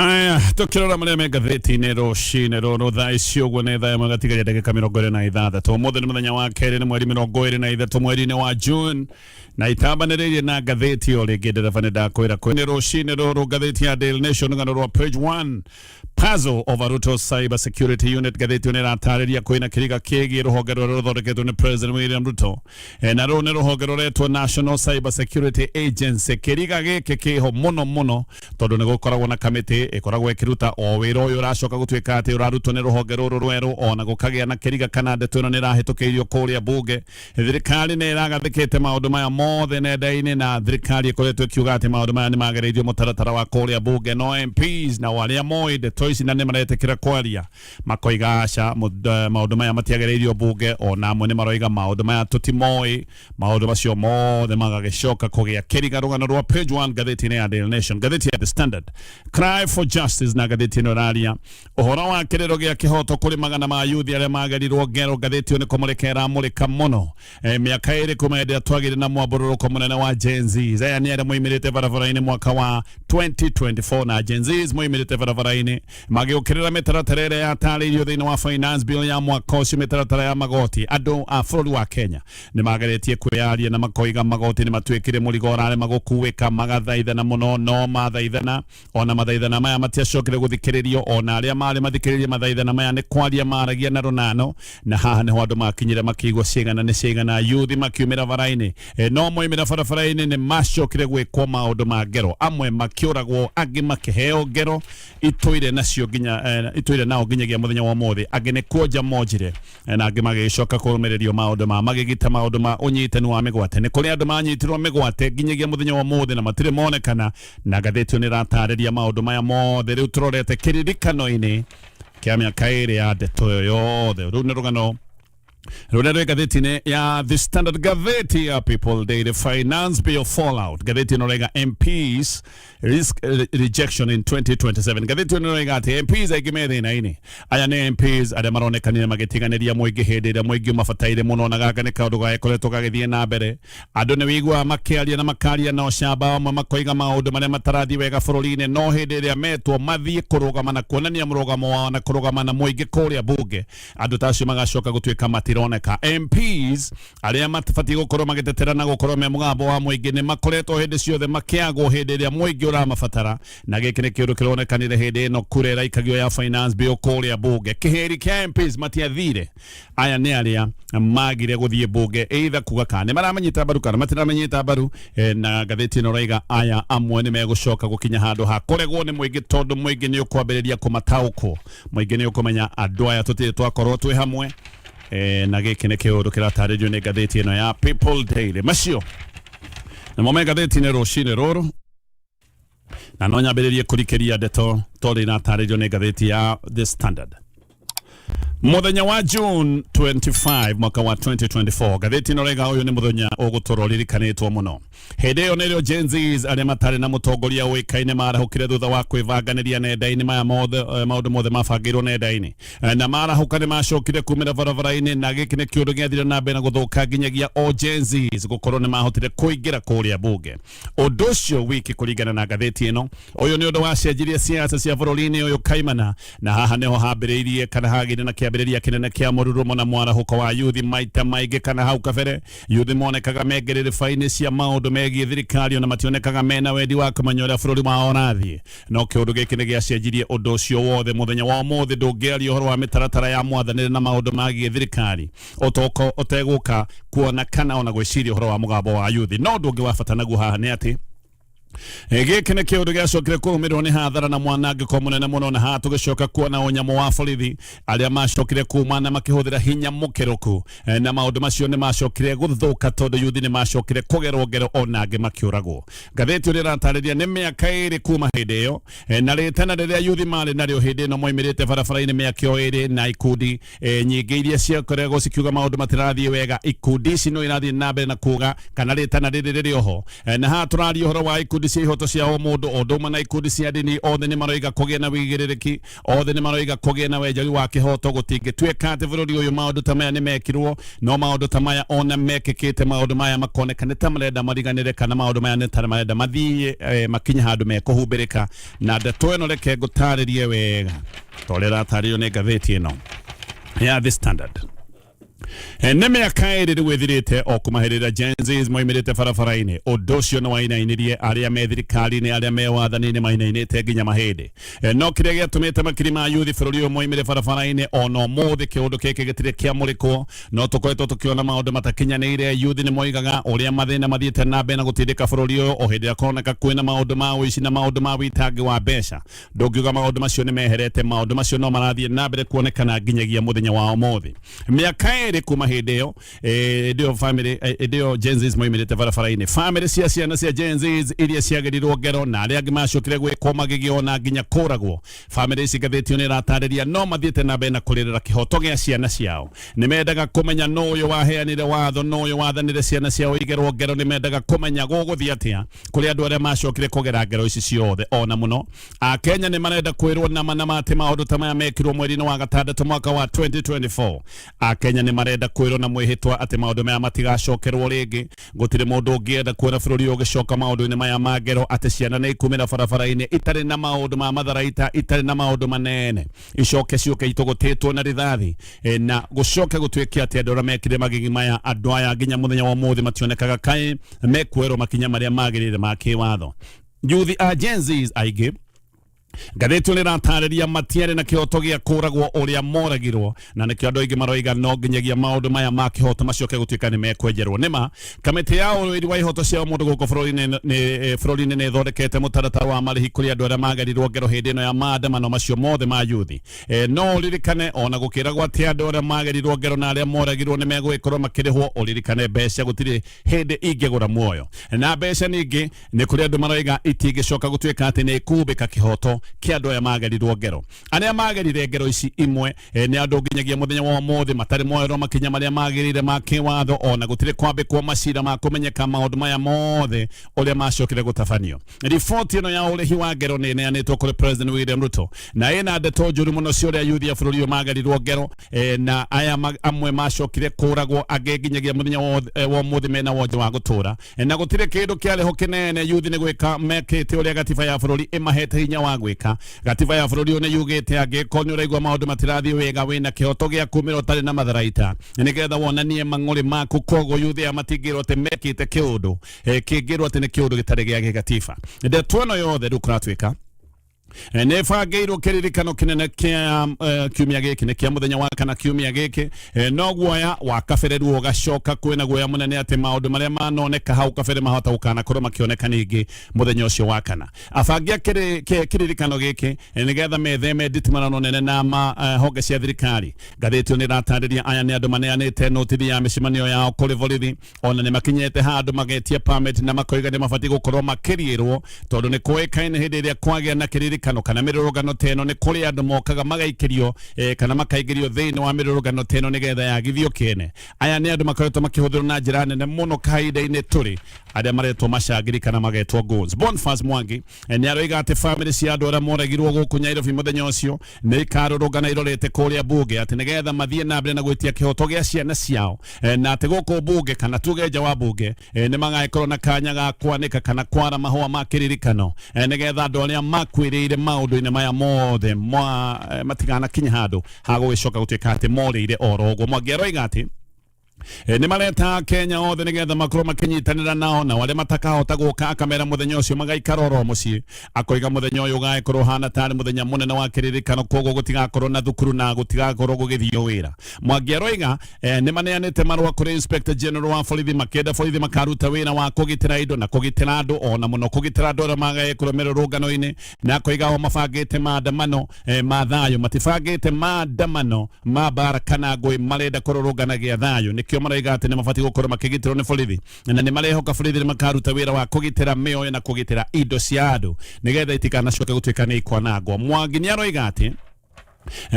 Aya, tukirora muri Magathiti nero shinero no thaa icio guo nĩ thaa ĩmwe gatigaria ndagĩka 26. Ũmũthĩ nĩ mũthenya wa kerĩ nĩ mweri 23 mweri-inĩ wa June na itambanĩrĩirie na ngathĩti o rĩngĩ ndereba nĩ ndakwĩra kwĩ rũcinĩ rũrũ ngathĩti ya Daily Nation ngano rwa page 1 puzzle of Ruto cyber security unit ngathĩti nĩ ĩratarĩria kwĩna kĩriga kĩgiĩ rũhonge rũrĩa rũthondeketwo nĩ President William Ruto na rũu nĩ rũhonge rũretwo National Cyber Security Agency. Kĩriga gĩkĩ kĩho mũno tondũ nĩ gũkoragwo na kamĩtĩ ĩkoragwo ĩkĩruta o wĩra ũyũ ũracoka gũtuĩka atĩ ũrarutwo nĩ rũhonge rũrũ rwerũ ona gũkagĩa na kĩriga kana ndeto ĩno nĩ ĩrahĩtũkĩirio kũrĩa bunge. Thirikari nĩ ĩragathĩkĩte maũndũ maya mothe nenda-inĩ na thirikari ĩkoretwo ĩkiuga atĩ maũndũ maya nĩ magereirio mũtaratara wa kũrĩa bunge no MPs na arĩa moĩ ndeto ici na nĩ maretĩkĩra kwaria makoiga aca maũndũ maya matiagereirio bunge ona amwe nĩ maroiga maũndũ maya tũtimoĩ. Maũndũ macio mothe magagĩcoka kũgĩa kĩriga. Rũgano rwa page 1 ngathĩti-inĩ ya Daily Nation, ngathĩti ya The Standard, cry for justice na ngathĩti ĩno raria ũhoro wa kĩrĩro gĩa kĩhoto kũrĩ magana ma yuthi arĩa magerirwo ngero. Ngathĩti nĩ kũmũrĩka ĩramũrĩka mũno mĩaka ĩrĩ kuma hĩndĩ ĩrĩa twagĩire na mwambũrũrũko mũnene wa Gen Z. Aya nĩ arĩa moimĩrĩte barabara-inĩ mwaka wa 2024 na Gen Z moimĩrĩte barabara-inĩ magĩũkĩrĩra mĩtaratara ĩrĩa yatarĩirio thĩinĩ wa finance bill ya mwaka ũcio, mĩtaratara ya magoti. Andũ a bũrũri wa Kenya nĩ mageretie kwĩyaria na makoiga magoti nĩ matuĩkire mũrigo ũrarĩ magũkuĩka, magathaithana mũno no mathaithana ona mathaithana maya matiacokire gũthikĩrĩrio ona arĩa marĩ mathikĩrĩrie mathaithana maya nĩ kwaria maragia na rũnano. Na haha nĩho andũ makinyire makĩigua ciĩgana nĩ ciĩgana yuthi makiumĩra bara-inĩ no moimĩra barabara-inĩ nĩ macokire gwĩkwo maũndũ ma ngero, amwe makĩũragwo angĩ makĩheo ngero itũire nacio nginya itũire nao nginyagia mũthenya wa ũmũthĩ, angĩ nĩ kuonja monjire na angĩ magĩcoka kũrũmĩrĩrio maũndũ ma magĩgita maũndũ ma ũnyitani wa mĩgwate. Nĩ kũrĩ andũ manyitirwo mĩgwate nginyagia mũthenya wa ũmũthĩ na matirĩ monekana na ngathĩti nĩ ĩratarĩria maũndũ maya mothe. Rĩu tũrorete kĩririkano-inĩ kĩa mĩaka ĩrĩ ya ndeto ĩyo yothe. Rĩu nĩ rũgano rũrĩa rwĩ ngathĩti-inĩ ya The Standard, ngathĩti ya People Daily, finance bill fallout. Ngathĩti ĩno rauga MPs risk rejection in 2027. Ngathĩti ĩno rauga atĩ MPs aingĩ me thĩna-inĩ. Aya nĩ MPs arĩa maronekanire magĩtiganĩria mũingĩ hĩndĩ ĩrĩa mũingĩ mabataire mũno na gaka nĩ kaũndũ gagĩkoretwo gagĩthiĩ na mbere. Andũ nĩ wĩiguaga makĩaria na makaria na ũcamba amwe makoiga maũndũ marĩa matarathiĩ wega bũrũri-inĩ no hĩndĩ ĩrĩa metwo mathiĩ kũrũgama na kuonania mũrũgamo wao na kũrũgama na mũingĩ kũrĩa bunge, andũ ta acio magacoka gũtuĩka matironeka. MPs arĩa mabatiĩ gũkorwo magĩtetera na gũkorwo me mũgambo wa mũingĩ nĩ makoretwo hĩndĩ ciothe makĩagwo hĩndĩ ĩrĩa mũingĩ ũramabatara, na gĩkĩ nĩ kĩũndũ kĩronekanire hĩndĩ ĩno kura ĩraikagio ya finance bill kũrĩa bunge. Kĩhĩri kĩa MPs matiathire. Aya nĩ arĩa magire gũthiĩ bunge either kuga kana nĩ maramanyita mbaru kana matiramanyita mbaru, na ngathĩti ĩno rauga aya amwe nĩ megũcoka gũkinya handũ ha kũregwo nĩ mũingĩ tondũ mũingĩ nĩ ũkwambĩrĩria kũmataũkwo. Mũingĩ nĩ ũkũmenya andũ aya tũtirĩ twakorwo twĩ hamwe. Na gĩkĩ nĩ kĩũndũ kĩratarĩrio nĩ ngathĩti ĩno ya People Daily. Macio na mo me ngathĩti-inĩ rũcinĩ rũrũ na no nyambĩrĩrie kũrikĩria ndeto tondũ ĩratarĩrio nĩ ngathĩti ya The Standard. Mũthenya wa June 25 mwaka wa 2024, ngathĩti ĩno rauga ũyũ nĩ mũthenya ũgũtũrwo ririkanĩtwo mũno. Hĩndĩ ĩyo nĩrĩo Gen Zs arĩa matarĩ na mũtongoria ũĩkaine marahũkire thutha wa kwĩvanganĩria nenda-inĩ maya maũndũ mothe mabangĩirwo nenda-inĩ na marahũka nĩ macokire kumĩra barabara-inĩ, na gĩkĩ nĩ kĩũndũ gĩathire na mbere na gũthũka nginyagia o Gen Zs gũkorwo nĩ mahotire kũingĩra kũrĩa bunge. Ũndũ ũcio wiki kũringana na ngathĩti ĩno, ũyũ nĩ ũndũ wacenjirie siasa cia bũrũri-inĩ ũyũ kaimana, na haha nĩho hambĩrĩirie kana hagĩire na kĩambĩrĩria kĩnene kĩa mũrurumo na mwarahũko wa yuthi maita maingĩ kana hau kabere. Yuthi monekaga mengerere faini cia maũndũ megiĩ thirikari ona mationekaga mena wendi wa kũmenya ũrĩa bũrũri wao ũrathiĩ. No kĩũndũ gĩkĩ nĩ gĩacenjirie ũndũ ũcio wothe. Mũthenya wa ũmũthĩ ndũngĩaria ũhoro wa mĩtaratara ya mwathanĩre na maũndũ megiĩ thirikari ũtegũka kuona kana ona gwĩciria ũhoro wa mũgambo wa yuthi. No ũndũ ũngĩ wa bata naguo haha nĩ atĩ gĩkĩ nĩ kĩũndũ gĩacokire kũrũmĩrĩrwo nĩ hathara na mwanangĩko mũnene mũno, na haha tũgĩcoka kuona ũnyamũ wa borithi arĩa macokire kuma na makĩhũthĩra hinya mũkĩrũku, na maũndũ macio nĩ macokire gũthũka tondũ yuthi nĩ macokire kũgerwo ngero ona angĩ makĩũragwo. Ngathĩti ĩrĩa ĩratarĩria nĩ mĩaka ĩrĩ kuma hĩndĩ ĩyo, na rĩtana rĩrĩa yuthi marĩ narĩo hĩndĩ ĩno moimĩrĩte barabara-inĩ mĩaka ĩrĩ na ikundi nyingĩ iria ciakoragwo cikiuga maũndũ matirathiĩ wega. Ikundi ici no irathiĩ na mbere na kuga kana rĩtana rĩrĩ rĩrĩ oho, na haha tũraria ũhoro wa ikundi ikundi cia ihoto cia o mundu o nduma na ikundi cia dini othe ni maroiga kugia na wigiriki othe ni maroiga kugia na wenjari wa kihoto gutingituika ati bururi uyu maundu ta maya ni mekirwo no maundu ta maya ona mekikite maundu maya makonekane ta marenda mariganire kana maundu maya ni ta marenda mathie makinya handu mekuhumbirika na ndeto ino reke ngutaririe wega torera tario ni ngatheti ino ya The Standard. Neme akairire wethirite o kumahirira Genzis moimirite farafaraine odocio no wainainirie aria methirikari ni aria mewathanine mainainite ginya mahede no kiria giatumite makiri ma yuthi bururi moimire farafaraine ono mothe kiundu keke gitire kiamurikwo no tukoretwo tukiona maundu matakinyanire yuthi ni moigaga uria mathina mathiete na mbere na gutindika bururi o hindi akoneka kwina maundu ma wici na maundu ma witangi wa mbeca ndungiuga maundu macio ni meherete maundu macio no marathie na mbere kuonekana ginyagia muthenya wa mothe miaka kuma hideo dio family dio Genzis moimirite barabara-ini family cia ciana cia Genzis iria ciagerirwo ngero na aria angi macokire gwikoma gigiona nginya kuragwo family ici ngathĩti ni ratariria no mathiete na mbere na kuririra kihoto gia ciana ciao ni mendaga kumenya no uyu waheanire watho no uyu wathanire ciana ciao igerwo ngero ni mendaga kumenya guguthia atia kuri andu aria macokire kugera ngero ici ciothe ona muno a Kenya ni marenda kwirwo na manamate maundu ta maya mekirwo mweri-ini wa gatandatu mwaka wa 2024 a Kenya ni marenda kwiro na mwihitwa ati maundu maya matigacokerwo ringi gutire mundu ungienda kuona bururi ugicoka maundu-ini maya magero ati ciana ni ikumira barabara-ini itari na maundu ma matharaita itari na maundu manene icoke ciuke itugutitwo na rithathi na gucoke gutwike ati andu aria mekire magigi maya andu aya nginya muthenya wa muthi mationekaga kai mekwero makinya maria magirire ma kiwatho yuthi a Genzis aige ngathĩti ni ratariria matiere na kihoto gia kuragwo uria moragirwo na nikio andu aingi maroiga no nginyagia maundu maya ma kihoto macoke gutuika ni mekwenjerwo nima kamiti ya urwiri wa ihoto cia mundu guko bururi-ini ni thondekete mutaratara wa marihi kuri andu aria magarirwo ngero hindi ino ya maandamano macio mothe ma yuthi no ririkane ona gukiragwo ati andu aria magarirwo ngero na aria moragirwo ni megwikorwo makirihwo uririkane mbeca gutiri hindi ingigura muoyo na mbeca ningi ni kuri andu maroiga itingicoka gutuika ati ni kumbika kihoto kia andu aya magarirwo ngero aria magerire ngero ici imwe ni andu nginyagia muthenya wa mothe matari moero makinya maria magirire ma kiwatho ona gutire kwambikwo macira ma kumenyeka maundu maya mothe uria macokire gutabanio riboti ino ya urehi wa ngero ni neanitwo kuri President William Ruto na ina ndeto njuru muno cio ria yuthi ya bururi uyu magarirwo ngero na aya amwe macokire kuragwo angi nginyagia muthenya wa mothe mena wonje wa gutura na gutire kindu kiareho kinene yuthi ni gwika mekite uria gatiba ya bururi imahete hinya wa gwika gatiba ya bururi une yugite angiko ni uraigwa maundu matirathie wega wina kihoto gia kumira utari na matharaita nigetha wonanie mang'uri maku kogo yuthi ya matingirwo te mekite kiundu kingirwo ati ni kiundu gitari gia gatiba ndeto ino yothe rukuratwika nefangeirwo kiririkano kinene kia kiumia giki ni kia muthenya wa kana kiumia giki no guoya wa kabereru ugacoka kwina guoya munene ati maundu maria manoneka hau kabere mahota gukana korwo makioneka ningi muthenya ucio wa kana afangia kiririkano giki nigetha metheme nditimarano nene na honge cia thirikari ngathĩti ni ratariria aya ni andu maneanite notithi ya micimanio yao kuri borithi ona ni makinyete handu magetie permit na makoiga ni mabati gukorwo makirirwo tondu ni kuikaine hindi iria kwagia na kiririkano kana mirurugano teno ni kuri andu mokaga magaikirio kana makaigirio thiini wa mirurugano teno nigetha yagithio kene aya ni andu makoretwo makihuthirwo na njira nene muno kahinda-ini turi aria maretwo macangiri kana magetwo goons Boniface Mwangi ni aroiga ati family cia andu aria moragirwo guku Nairobi muthenya ucio ni ikarurugana irorete kuria bunge ati nigetha mathie na mbere na gwitia kihoto gia ciana ciao na ati guku bunge kana tuge nja wa bunge ni magaikorwo na kanya ga kwanika kana kwara mahua ma kiririkano nigetha andu aria makwirire maundu-ini maya mothe matigana kinya handu ha gugĩcoka gũtuĩka atĩ morĩire oro ũguo Mwangi aroiga atĩ ni mareta Kenya othe nigetha makorwo makinyitanira nao na wale matakahota guka akamera muthenya ucio magaikara oro mucii akoiga muthenya uyu gaikorwo hana tari muthenya munene wa kiririkano kogo gutigakorwo na thukuru na gutigakorwo gugithio wira Mwangi aroiga ni maneanite marua kuri Inspector General wa borithi makenda borithi makaruta wira wa kugitira indo na kugitira andu ona muno kugitira andu aria magaikorwo mirurungano-ini na akoiga ho mabangite maandamano ma thayo matifangite maandamano ma bara kana ngui marenda kururunganagia thayo kio maraiga ati ni mabati gukorwo makigitirwo ni borithi na ni marehoka borithi ni makaruta wira wa kugitira mioyo na kugitira indo cia andu nigetha itikanacoke gutuika ni ikwanangwo Mwangi ni aroiga ati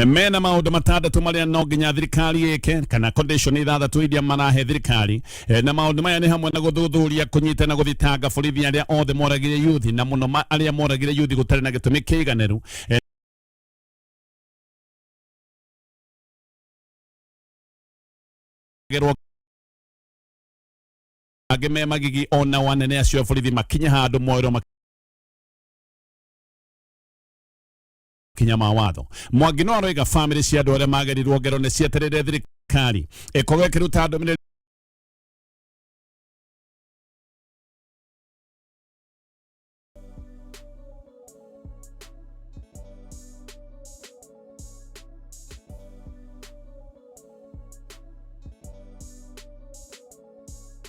mena maundu matandatu maria no nginya thirikari yeke kana condition ithathatu iria marahe thirikari na maundu maya ni hamwe na guthuthuria kunyita na guthitanga borithi aria othe moragire youth na muno aria moragire youth gutari na gitumi kiiganeru ageme magigi ona wanene acio borithi makinya handu moiro kinya mawatho Mwangi no aroiga family cia andu aria magerirwo ngero ne cieterere thirikari ikoge kiruta ndomire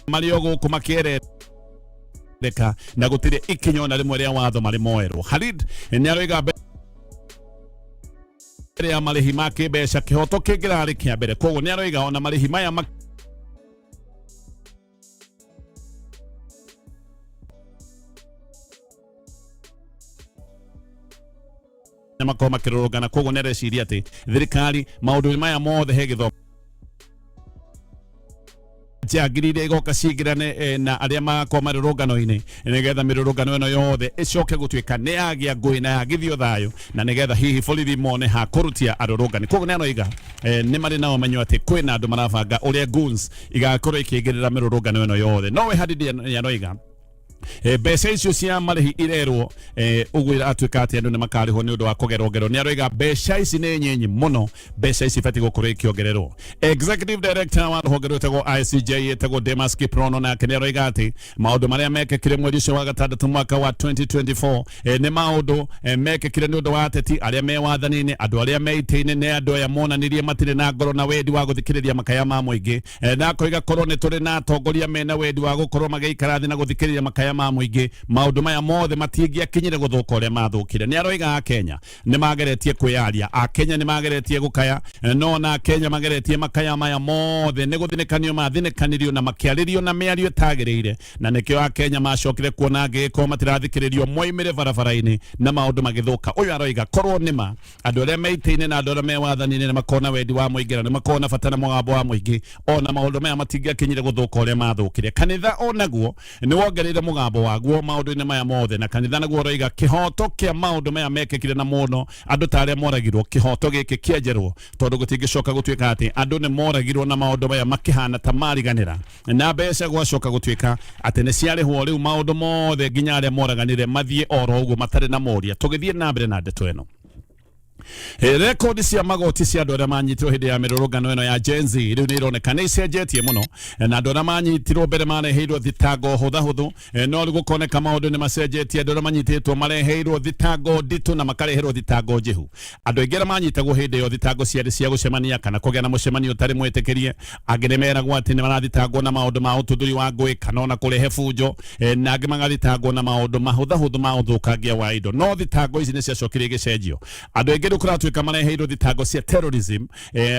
Mariogo kumakere deka na gutire ikinyo na rimwe ria watho mari moero Halid ni aroiga ya marihi make mbeca kihoto kingirari kia mbere koguo ni aroiga ona marihi maya makoma kirorogana koguo ni areciria ati thirikari maundu maya mothe he githomo Jagirire igoka cingirane na aria makoma mirurungano-ini nigetha mirurungano ino yothe icoke gutuika ni yagia ngui na yagithio thayo na nigetha hihi borithi mone ha kurutia arurungani koguo ni anoiga ni mari nao manyo ati kwina andu marabanga uria goons igakorwo ikingirira mirurungano ino yothe nowe hadidi ni anoiga mbeca icio cia marihi irerwo ugwira atuika ati andu ni makariho ni undu wa kugerwo ngero ni aroiga mbeca ici ni nyinyi muno mbeca ici bati gukorwo ikiongererwo executive director wa rũhonge rwetagwo ICJ yetagwo Demas Kiprono nake ni aroiga ati maundu maria mekekire mweri ucio wa gatandatu mwaka wa 2024 ni maundu mekekire ni undu wa ateti aria me wathanini andu aria meiteine ni andu aya monanirie matire na ngoro na wendi wa guthikiriria makaya ma muingi na koiga korwo ni turi na atongoria mena wendi wa gukorwo magiikara thi na guthikiriria makaya ma muingi maundu maya mothe matingia kinyire guthuka uria mathukire ni aroiga Kenya ni mageretie kwiaria Kenya ni mageretie gukaya no na Kenya mageretie makaya maya mothe ni guthinikanio mathinikanĩrio na makiaririo na miario tagiriire na nikio Kenya macokire kuona ngiko matirathikiririo moimire barabara-ini na maundu magithuka uyu aroiga korwo nima andu aria meiteine na andu aria me wathanini na makona wendi wa muingira na makona fatana mugambo wa muingi ona maundu maya matingia kinyire guthuka uria mathukire kanitha onaguo ni wongereire mugambo waguo maundu-ini maya mothe na kanitha naguo roiga kihoto kia maundu maya mekekire na muno andu taria moragirwo kihoto giki kienjerwo tondu gutingicoka gutuika ati andu ni moragirwo na maundu maya makihana ta mariganira na mbeca gwacoka gutuika ati ni ciarihwo riu maundu mothe nginya aria moraganire mathie oro uguo matari na moria tugithie na mbere na ndeto ino rekodi cia magoti cia andu aria manyitirwo hindi ya mirurungano ino ya Gen Z riu ni ironeka ni icenjetie muno na andu aria manyitirwo mbere mareheirwo thitango huthu no riu gukoneka maundu ni macenjetie andu aria manyititwo mareheirwo thitango nditu na makareherwo thitango njihu andu aingi aria manyitagwo hindi yo thitango ciari cia gucemania kana kugia na mucemanio utari mwitikirie angi ni meragwo ati ni marathitangwo na maundu ma ututhuri wa ngui kana ona kurehe bunjo na angi magathitangwo na maundu mahuthu ma uthukangia wa indo no thitango ici ni ciacokire igicenjio andu aingi kuratuika mareheirwo thitango cia terrorism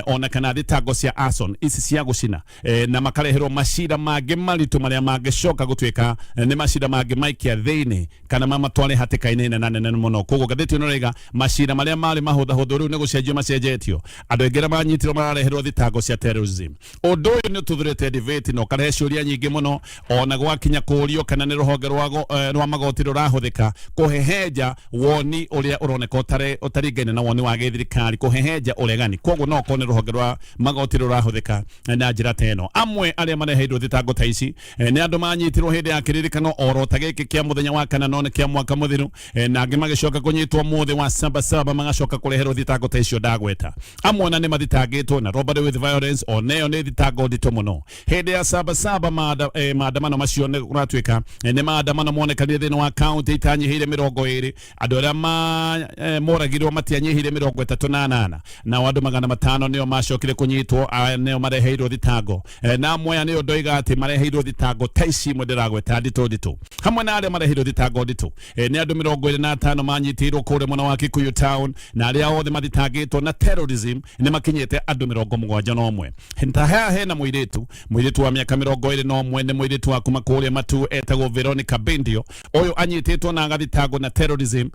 ona kana thitango cia arson ici cia gucina na makareherwo macira mangi maritu maria mangicoka gutuika ni macira mangi maikia thiini kana mamatware hatikaine na nene muno koguo gatheti ino rega macira maria mari mahuthu riu ni gucenjio macenjetio andu aingi manyitirwo marareherwo thitango cia terrorism undu uyu ni tuthurete debate no karehe ciuria nyingi muno ona gwakinya kurio kana ni ruhonge rwa magoti rurahuthika kuhehenja woni uria uroneka utari ngene na woni wa githirikari kuhehenja uregani koguo no kone ruhonge rwa magoti rurahuthika na njira teno amwe aria mareheirwo thitango ta ici ni andu manyitirwo hindi ya kiririkano oro ta giki kia muthenya wa kana no ni kia mwaka muthiru na angi magicoka kunyitwo muthi wa saba magacoka kureherwo thitango ta icio ndagweta amwe na ni mathitangitwo na robbery with violence oneyo ni thitango ndito muno hindi ya saba maandamano macio ni kuratuika ni maandamano monekanire thini wa county itanyihire 20 andu aria moragirwo matianyihire 38 na wandu 500 nio macokire kunyitwo nio mareheirwo thitango na amwe nio ndoiga ati mareheirwo thitango ta ici imwe ndiragweta ndito hamwe na aria mareheirwo thitango ndito ni andu 25 manyitirwo kure mwena wa Kikuyu town na aria othe mathitangitwo na terrorism ni makinyite andu 71 ntaha hena muiritu wa miaka 21 ni muiritu wa kuma kuria matu etagwo Veronica Bendio uyu anyititwo na agathitangwo na terrorism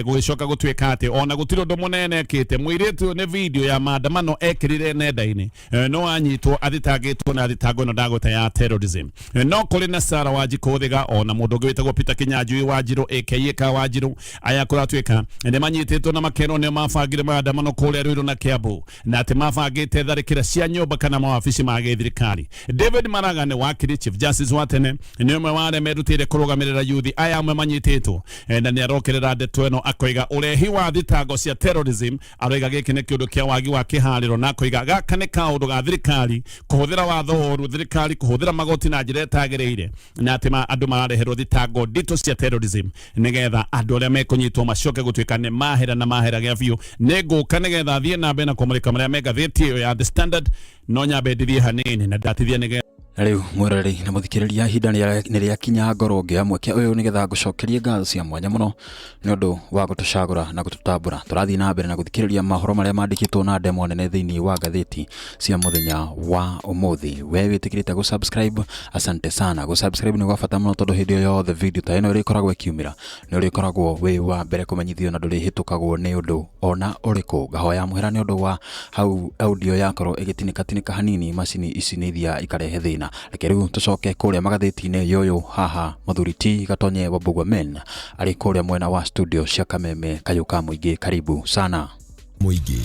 gugicoka gutuika ati ona gutiro mundu munene kite mwiritu ne video ya maandamano ekirire nenda-ini no anyitwo athitangitwo na thitango no ndagota ya terrorism no kuri na Sara Wajikothiga ona mundu ungi witagwo Peter Kinyanjui Wanjiru aka Wanjiru aya kuratwika ne manyititwo na makeno ne mabangire maandamano kuri Ruiru na Kiambu na ati mabangite tharikira cia nyumba kana mawabici ma githirikari. David Maraga ne wakiri Chief Justice wa tene ni umwe wa merutire kurugamirira yuthi aya amwe manyititwo na ni arokerera ndeto eno akoiga urehi wa thitango cia terrorism aroiga giki ni kiundu kia wagi wa kihariro na akoiga gaka ni kaundu ga thirikari kuhuthira watho oru thirikari kuhuthira magoti na njira etagireire na ati andu marareherwo thitango ndito cia terrorism nigetha andu aria mekunyitwo macoke gutwika ni mahera na mahera gia biu ni nguka nigetha thie na mbere na kumulika maria Magathiti iyo ya The Standard no nyambe ndithie hanini na ndatithie nigetha Riu mwirari na muthikiriria hinda ni ria kinya ngoro ngiamwe kia uyu nigetha ngucokerie ngatho cia mwanya muno ni undu wa gutucagura na gututambura. Turathii na mbere na guthikiriria mahoro maria mandikitwo na ndemo nene thiini wa ngathiti cia muthenya wa umuthi. We witikirite gu subscribe, asante sana. Gu subscribe ni gwa bata muno tondu hindi yo the video ta ino iri koragwo ikiumira ni uri koragwo we wa mbere kumenyithio na nduri hitukagwo ni undu ona uriku. Ngahoya muhera ni undu wa hau audio yakorwo igitinika hanini macini ici ni thia ikarehe thina. Reke riu tucoke kuria magathiti-ini yoyo haha muthuri ti Gatonye wa Bugwa Men ari kuria mwena wa studio cia Kameme kayuka muingi. Karibu sana muingi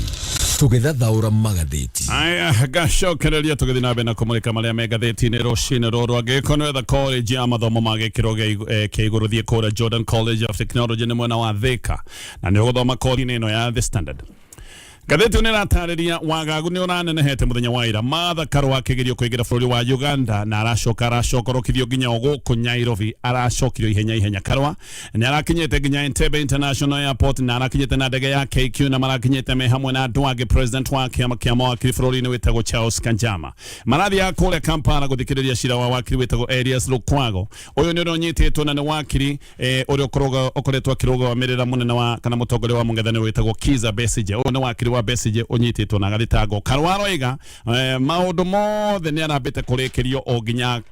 tugetha thaura magathiti aya gacokereria tugethi na bena kumulika maria Magathiti-ini rucini ruru agikono etha college ya mathomo magikiro kia iguru thie kuria Jordan College of Technology ni mwena wa Thika na ni guthoma kothi-ini ino ya The Standard. Gatheti ni ratariria wagagu ni uranenehete muthenya wa ira Martha Karua akigerio kuingira bururi wa Uganda na aracokorokithio nginya guku Nairobi aracokirio ihenya Karua ni arakinyete nginya Entebbe International Airport na arakinyete na ndege ya KQ na marakinyete me hamwe na andu angi president wa kia mawakiri bururi ni witagwo Charles Kanjama marathi ya kule Kampala guthikiriria cira wa wakiri witagwo Elias Lukwago uyu ni uronyititwo na ni wakiri uri okoretwo akirugamirira munene wa kana mutongoria wa mungethaniro witagwo Kisa Mbesinjes uyu ni wakiri wa Mbesinjes unyititwo na gathitango. Karua aroiga maundu mothe ni arambite kurikirio o nginya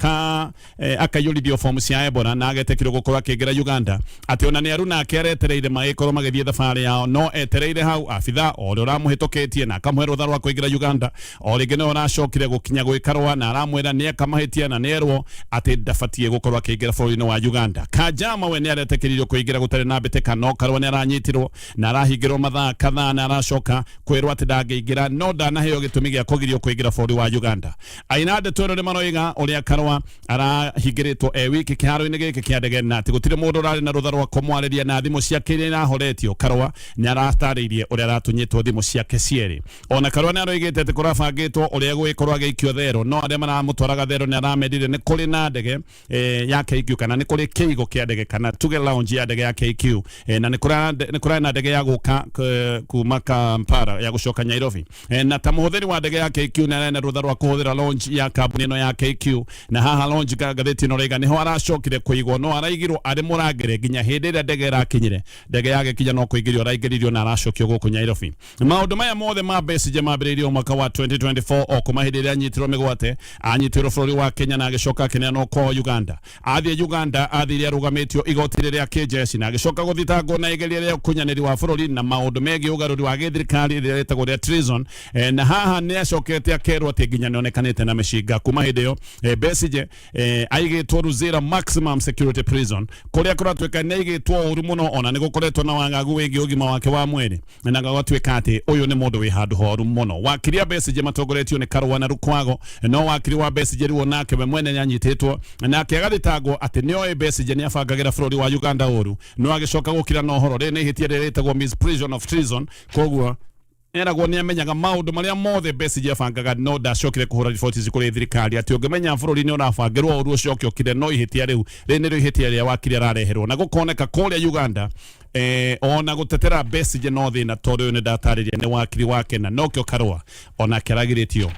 akayurithio fomu cia Ebola na agetekirio gukorwo akiingira Uganda ati ona ni aruna akeretereire magikorwo magithie thabari yao no etereire hau abitha ori uramuhitukitie na akamuhe rutha rwa kuingira Uganda o ringi no aracokire gukinya gwi Karua na aramwira ni akamahitia na nerwo ati ndafatie gukorwo akiingira bururi-ini wa Uganda. Kanjama we ni aretekiririo kuingira gutari na mbiteka no Karua ni aranyitirwo na arahingirwo mathaa kadhaa na aracoka kwirwo ati ndangeingira no ndanaheo gitumi gia kugirio kuingira bururi wa Uganda. Aina ndeto ino ni maroiga uria Karua arahingiritwo wiki kiharo-ini giki kia ndege na ati gutire mundu urari na rutha rwa kumwariria na thimu ciake ni ahoretio. Karua ni arataririe uria aratunyitwo thimu ciake cieri ona Karua ni aroigite ati kurabangitwo uria gwikorwo agikio thero no aria maramutwaraga thero ni aramedire ni kuri na ndege ya KQ kana ni kuri kiigo kia ndege kana tuge lounge ya ndege ya KQ na ni kuri na ndege ya guka kuma Kampala ya gucoka Nairobi na ta muhuthiri wa ndege ya KQ na rutha rwa kuhuthira launch ya kambuni ino ya KQ na haha launch Gatheti ino raiga niho aracokire kuigwo no araigirwo ari murangire nginya hindi ria ndege irakinyire ndege yake kinya no kuigirio araigiririo na aracokio guku Nairobi. Maundu maya mothe ma Mbesinjes mambiriirio mwaka wa 2024 o kuma hindi ria anyitirwo migwate anyitirwo bururi wa Kenya na agicoka akineanwo kwa Uganda athie Uganda athire arugamitio igoti ria kijeshi na agicoka guthitangwo na igeria ria kunyaniri wa bururi na maundu megi ugaruri wa githirikari ria retagwo ria treason na haha ni acokete akerwo ati nginya nionekanite na mishinga kuma hindi yo Mbesinjes aigitwo Ruzira maximum security prison kuria kuratwika ni aigitwo uru muno ona ni gukoretwo na wangagu wingi ugima wake wa mwiri na gagatwika ati uyu ni mundu wi handu horu muno. Wakiri Mbesinjes matongoretio ni Karua na Lukwago no wakiri wa Mbesinjes riwo nake we mwene nyanyititwo na akiagathitangwo ati nio Mbesinjes ni afangagira bururi wa Uganda uru no agicoka gukira no horo ri ni hitia riretagwo misprision of treason koguo eragwo ni amenyaga maundu maria mothe Mbesinjes afangaga no ndacokire kuhura riboti zikuri thirikari ati ungimenya bururi ni urafangirwo uru ucio ukire no ihitia riu ri rio ihitia ria wakiri arareherwo na gukoneka kuria Uganda ona gutetera Mbesinjes no thina tondu ni ndatariria ni wakiri wake na nokio Karua ona keragiritio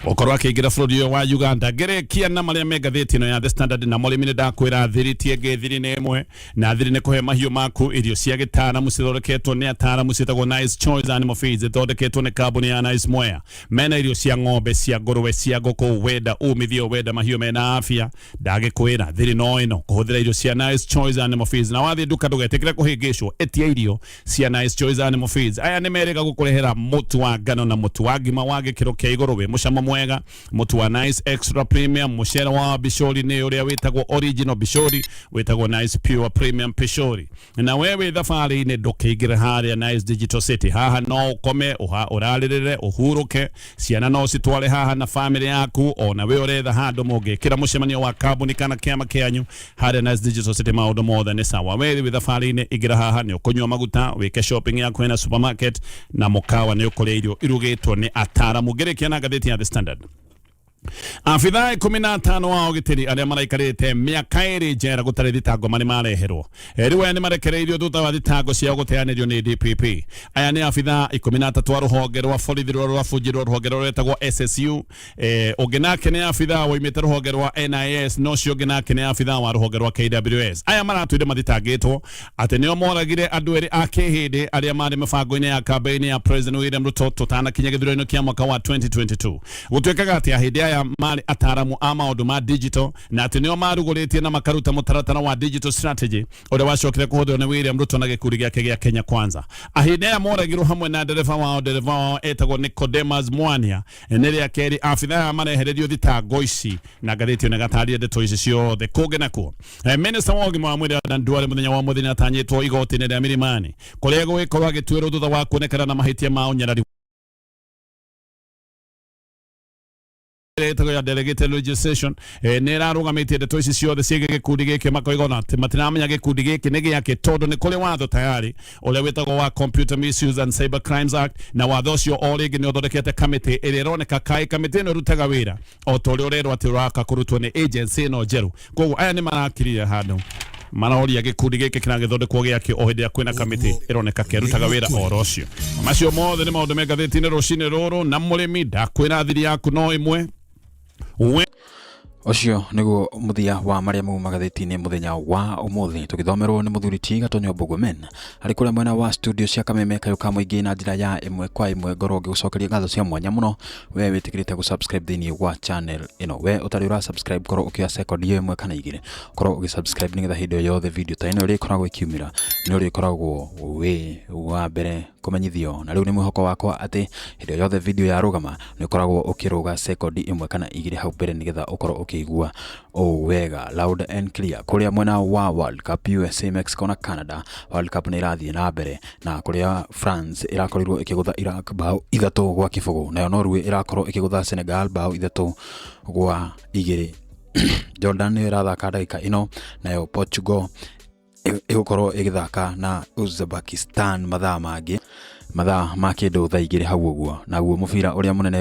okorwa kigira bũrũri wa Uganda gerekia na maria Magathiti no ya The Standard na mũrĩmi nĩ ndakwĩra thiritie ngethiri nĩ ĩmwe na thiri nĩ kũhe mahiũ maku irio cia gĩtaramu cithondeketwo nĩ ataramu ciĩtagwo Nice Choice Animal Feeds ithondeketwo nĩ kambuni ya Nice Mwea mena irio cia ng'ombe cia ngũrwe cia ngũkũ wenda umithio wenda mahiũ mena afya ndagĩkwĩra thiri no ĩno kũhũthĩra irio cia Nice Choice Animal Feeds na wathiĩ nduka ndũgetĩkĩre kũhĩngĩcwo etia irio cia Nice Choice Animal Feeds aya nĩ merĩga gũkũrehera mũtu wa ngano na mũtu wa ngima wa gĩkĩro kĩa igũrũ wĩ mũcamo mwega mũtu wa Nice Extra Premium mũcere wa bishori nĩ ũrĩa wĩtagwo original bishori wĩtagwo Nice Pure Premium bishori na wewe thabarĩ-inĩ ndũkĩingĩre harĩa Nice Digital City haha no ũkome ũrarĩrĩre ũhurũke ciana no citware haha na family yaku ona we ũretha handũ mũngĩkĩra mũcemanio wa kambuni kana kĩama kĩanyu harĩa Nice Digital City maũndũ mothe nĩ sawa wewe thabarĩ-inĩ ingĩra haha nĩ ũkũnyua maguta wĩke shopping yaku na supermarket na mũkawa nĩ ũkũrĩa irio irugĩtwo nĩ ataramu gerekia na ngathĩti ya The Standard. Afitha 15 wao gitiri aria maraikarite miaka iri njera gutari thitango mari mareherwo riwe ni marekereirio thutha wa thitango cia guteanirio ni DPP aya ni afitha 13 wa ruhonge rwa borithi rwa bujirwo ruhonge rwetagwo SSU uginake ni afitha wa imite ruhonge rwa NIS no cio uginake ni afitha wa ruhonge rwa KWS aya maratwire mathitangitwo ati nio moragire andu eri a kihindi aria mari mabango-ini ya campaign ya President William Ruto tutana kinya githurano kia mwaka wa 2022 gutwekaga ati ahindi aya mari ataramu ama maundu ma digital na ati nio maruguritie na makaruta mutaratara wa digital strategy uria wacokire kuhuthio ni William Ruto na gikundi giake gia Kenya Kwanza ahinde ya moragirwo hamwe na dereva wao etagwo Nicodemus Mwania eniria keri afitha marehererio thitango ici na ngathĩti na gataria ndeto ici ciothe kũngenakuo minister wa ũgima wa mwĩrĩ Adan Duale muthenya wa mũthenya atanyĩtwo igoti-inĩ rĩa Milimani kũrĩa gũgĩkorwo agĩtuĩrwo thutha wa kuonekana na mahĩtia ma ũnyarari ya delegated legislation nera rugamite ndeto ici ciothe ciĩgiĩ gĩkundi gĩkĩ makoigona atĩ matiramenya gĩkundi gĩkĩ nĩ gĩake tondũ nĩ kũrĩ watho tayari ũrĩa wĩtagwo wa Computer Misuse and Cyber Crimes Act na watho ũcio o rĩngĩ nĩ ũthondekete kamĩtĩ ĩrĩa ĩroneka kaĩ kamĩtĩ ĩno ĩrutaga wĩra o ta ũrĩa ũrerwo atĩ ũraka kũrutwo nĩ agency ĩno njerũ koguo aya nĩ marakirire handũ manaoria gĩkundi gĩkĩ kĩragĩthondekwo gĩake o hĩndĩ ya kwĩna kamĩtĩ ĩroneka kĩrutaga wĩra oro ũcio macio mothe nĩ maũndũ me ngathĩti-inĩ rũcinĩ rũrũ na mũrĩmi ndakwĩra thiri yaku no ĩmwe Ocio niguo muthia wa maria mau magathĩti-inĩ muthenya wa ũmũthĩ tũgĩthomerwo nĩ mũthuri Tiga Tonyo Bogomen arĩ kũrĩa mwena wa studio cia Kameme kayũka mũingĩ na njĩra ya ĩmwe kwa ĩmwe ngoro ngĩgũcokeria ngatho cia mwanya mũno we wĩtĩkĩrĩte gũsubscribe thĩinĩ wa channel ĩno we ũtarĩ ũra subscribe korwo ũkĩoya second ĩmwe kana igĩrĩ korwo ũgĩsubscribe nĩgetha hĩndĩ o yothe video ta ĩno ĩrĩkoragwo ĩkiumĩra nĩ ũrĩkoragwo wĩ wa mbere kũmenyithio na rĩu nĩ mwĩhoko wakwa atĩ hĩndĩ o yothe video ya rũgama nĩ ũkoragwo ũkĩrũga second ĩmwe kana igĩrĩ hau mbere nĩgetha ũkorwo ũkĩigua wega loud and clear kũrĩa mwena wa World Cup USA Mexico na Canada World Cup nĩ irathiĩ na mbere na kũrĩa France irakorirwo ĩkĩgũtha Iraq bao 3 gwa kĩbũgũ nayo Norway irakorwo ĩkĩgũtha Senegal bao 3 gwa 2 Jordan nĩ ĩrathaka ndagĩka ĩno nayo Portugal ĩgũkorwo ĩgĩthaka na Uzbekistan mathaa ma kĩndũ thaa igĩrĩ hau ũguo naguo mũbira ũrĩa mũnene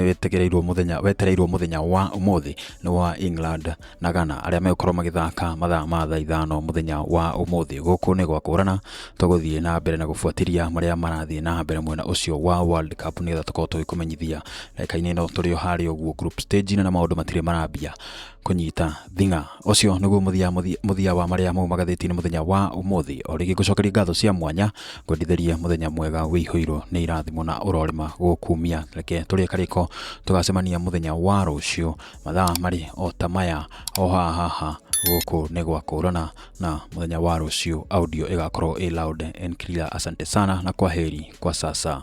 wetereirwo mũthenya wa ũmũthĩ nĩ wa England na Ghana arĩa megũkorwo magĩthaka mathaa ma thaa 5 mũthenya wa ũmũthĩ gũkũ nĩ gwakũrana tũgũthiĩ na mbere na gũbuatĩria marĩa marathiĩ na mbere mwena ũcio wa World Cup nĩgetha tũkorwo tũgĩkũmenyithia ndagĩka-inĩ ĩno tũrĩ o harĩa ũguo group stage na maũndũ matirĩ marambia kunyita thinga ũcio nĩguo muthia wa marĩa mau magathĩti-inĩ mũthenya wa ũmũthĩ o rĩngĩ gũcokeria ngatho cia mwanya kwendithĩria mũthenya mwega wĩihũirwo nĩ irathimo na ũrorema gũkumia reke tũrĩe karĩko tũgacemania mũthenya wa rũciũ mathaa marĩ o ta maya o haha gũkũ nĩ gwakũrana na mũthenya wa rũciũ audio ĩgakorwo ĩ loud and clear asante sana na kwaheri kwa sasa.